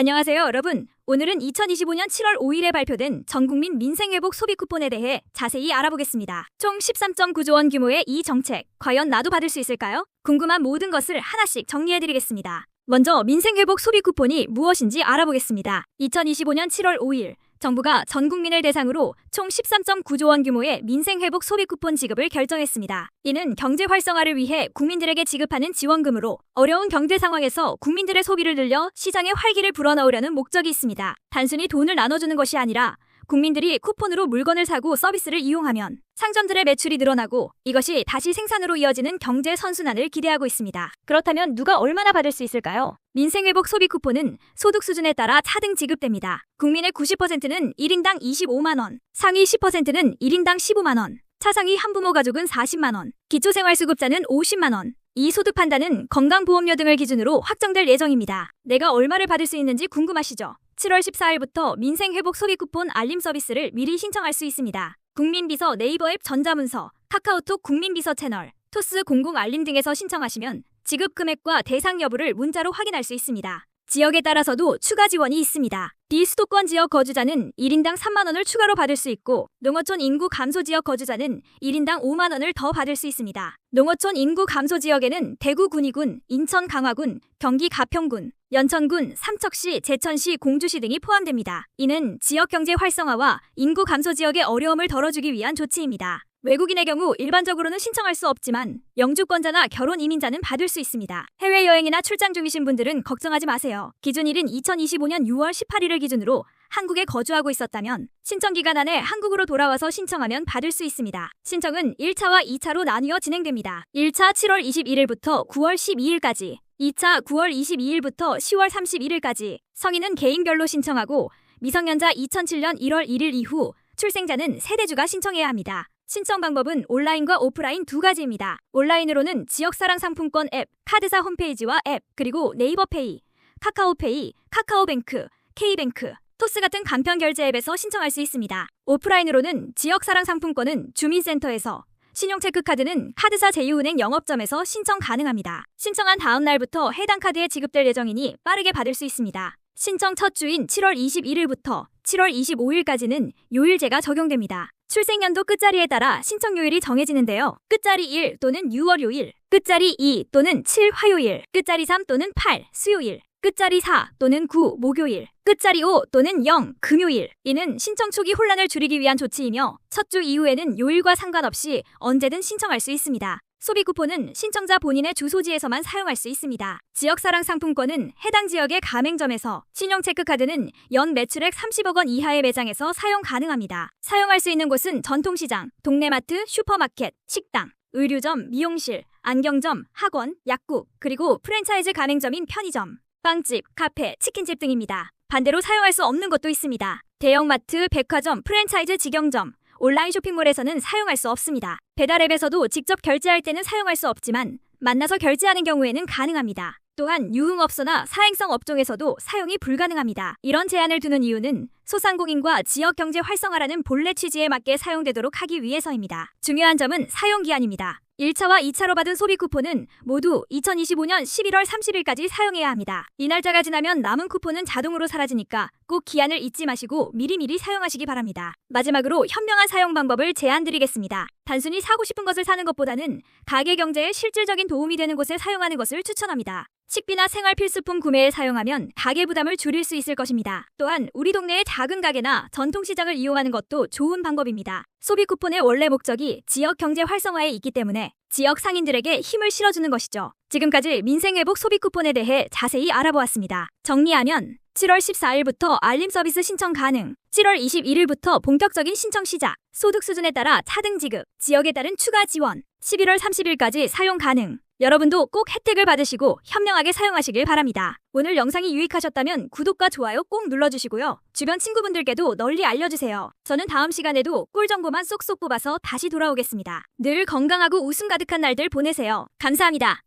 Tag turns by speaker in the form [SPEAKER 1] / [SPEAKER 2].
[SPEAKER 1] 안녕하세요, 여러분. 오늘은 2025년 7월 5일에 발표된 전국민 민생회복 소비 쿠폰에 대해 자세히 알아보겠습니다. 총 13.9조 원 규모의 이 정책, 과연 나도 받을 수 있을까요? 궁금한 모든 것을 하나씩 정리해드리겠습니다. 먼저 민생회복 소비 쿠폰이 무엇인지 알아보겠습니다. 2025년 7월 5일 정부가 전 국민을 대상으로 총 13.9조 원 규모의 민생회복 소비 쿠폰 지급을 결정했습니다. 이는 경제 활성화를 위해 국민들에게 지급하는 지원금으로 어려운 경제 상황에서 국민들의 소비를 늘려 시장에 활기를 불어넣으려는 목적이 있습니다. 단순히 돈을 나눠주는 것이 아니라 국민들이 쿠폰으로 물건을 사고 서비스를 이용하면 상점들의 매출이 늘어나고 이것이 다시 생산으로 이어지는 경제 선순환을 기대하고 있습니다. 그렇다면 누가 얼마나 받을 수 있을까요? 민생회복 소비 쿠폰은 소득 수준에 따라 차등 지급됩니다. 국민의 90%는 1인당 25만 원, 상위 10%는 1인당 15만 원, 차상위 한부모 가족은 40만 원, 기초생활수급자는 50만 원. 이 소득 판단은 건강보험료 등을 기준으로 확정될 예정입니다. 내가 얼마를 받을 수 있는지 궁금하시죠? 7월 14일부터 민생회복 소비 쿠폰 알림 서비스를 미리 신청할 수 있습니다. 국민비서 네이버 앱 전자문서, 카카오톡 국민비서 채널, 토스 공공알림 등에서 신청하시면 지급 금액과 대상 여부를 문자로 확인할 수 있습니다. 지역에 따라서도 추가 지원이 있습니다. 비수도권 지역 거주자는 1인당 3만 원을 추가로 받을 수 있고 농어촌 인구 감소 지역 거주자는 1인당 5만 원을 더 받을 수 있습니다. 농어촌 인구 감소 지역에는 대구 군위군, 인천 강화군, 경기 가평군, 연천군, 삼척시, 제천시, 공주시 등이 포함됩니다. 이는 지역 경제 활성화와 인구 감소 지역의 어려움을 덜어주기 위한 조치입니다. 외국인의 경우 일반적으로는 신청할 수 없지만 영주권자나 결혼 이민자는 받을 수 있습니다. 해외여행이나 출장 중이신 분들은 걱정하지 마세요. 기준일은 2025년 6월 18일을 기준으로 한국에 거주하고 있었다면 신청 기간 안에 한국으로 돌아와서 신청하면 받을 수 있습니다. 신청은 1차와 2차로 나뉘어 진행됩니다. 1차 7월 21일부터 9월 12일까지, 2차 9월 22일부터 10월 31일까지, 성인은 개인별로 신청하고 미성년자 2007년 1월 1일 이후 출생자는 세대주가 신청해야 합니다. 신청 방법은 온라인과 오프라인 두 가지입니다. 온라인으로는 지역사랑 상품권 앱, 카드사 홈페이지와 앱, 그리고 네이버페이, 카카오페이, 카카오뱅크, K뱅크, 토스 같은 간편 결제 앱에서 신청할 수 있습니다. 오프라인으로는 지역사랑 상품권은 주민센터에서, 신용체크카드는 카드사 제휴은행 영업점에서 신청 가능합니다. 신청한 다음 날부터 해당 카드에 지급될 예정이니 빠르게 받을 수 있습니다. 신청 첫 주인 7월 21일부터 7월 25일까지는 요일제가 적용됩니다. 출생연도 끝자리에 따라 신청 요일이 정해지는데요. 끝자리 1 또는 6월 요일, 끝자리 2 또는 7 화요일, 끝자리 3 또는 8 수요일, 끝자리 4 또는 9 목요일, 끝자리 5 또는 0 금요일. 이는 신청 초기 혼란을 줄이기 위한 조치이며 첫 주 이후에는 요일과 상관없이 언제든 신청할 수 있습니다. 소비 쿠폰은 신청자 본인의 주소지에서만 사용할 수 있습니다. 지역사랑 상품권은 해당 지역의 가맹점에서, 신용체크카드는 연 매출액 30억 원 이하의 매장에서 사용 가능합니다. 사용할 수 있는 곳은 전통시장, 동네마트, 슈퍼마켓, 식당, 의류점, 미용실, 안경점, 학원, 약국, 그리고 프랜차이즈 가맹점인 편의점, 빵집, 카페, 치킨집 등입니다. 반대로 사용할 수 없는 곳도 있습니다. 대형마트, 백화점, 프랜차이즈 직영점, 온라인 쇼핑몰에서는 사용할 수 없습니다. 배달앱에서도 직접 결제할 때는 사용할 수 없지만 만나서 결제하는 경우에는 가능합니다. 또한 유흥업소나 사행성 업종에서도 사용이 불가능합니다. 이런 제한을 두는 이유는 소상공인과 지역 경제 활성화라는 본래 취지에 맞게 사용되도록 하기 위해서입니다. 중요한 점은 사용기한입니다. 1차와 2차로 받은 소비 쿠폰은 모두 2025년 11월 30일까지 사용해야 합니다. 이 날짜가 지나면 남은 쿠폰은 자동으로 사라지니까 꼭 기한을 잊지 마시고 미리미리 사용하시기 바랍니다. 마지막으로 현명한 사용 방법을 제안드리겠습니다. 단순히 사고 싶은 것을 사는 것보다는 가게 경제에 실질적인 도움이 되는 곳에 사용하는 것을 추천합니다. 식비나 생활 필수품 구매에 사용하면 가계 부담을 줄일 수 있을 것입니다. 또한 우리 동네의 작은 가게나 전통시장을 이용하는 것도 좋은 방법입니다. 소비 쿠폰의 원래 목적이 지역 경제 활성화에 있기 때문에 지역 상인들에게 힘을 실어주는 것이죠. 지금까지 민생회복 소비 쿠폰에 대해 자세히 알아보았습니다. 정리하면 7월 14일부터 알림 서비스 신청 가능, 7월 21일부터 본격적인 신청 시작, 소득 수준에 따라 차등 지급, 지역에 따른 추가 지원, 11월 30일까지 사용 가능. 여러분도 꼭 혜택을 받으시고 현명하게 사용하시길 바랍니다. 오늘 영상이 유익하셨다면 구독과 좋아요 꼭 눌러주시고요. 주변 친구분들께도 널리 알려주세요. 저는 다음 시간에도 꿀 정보만 쏙쏙 뽑아서 다시 돌아오겠습니다. 늘 건강하고 웃음 가득한 날들 보내세요. 감사합니다.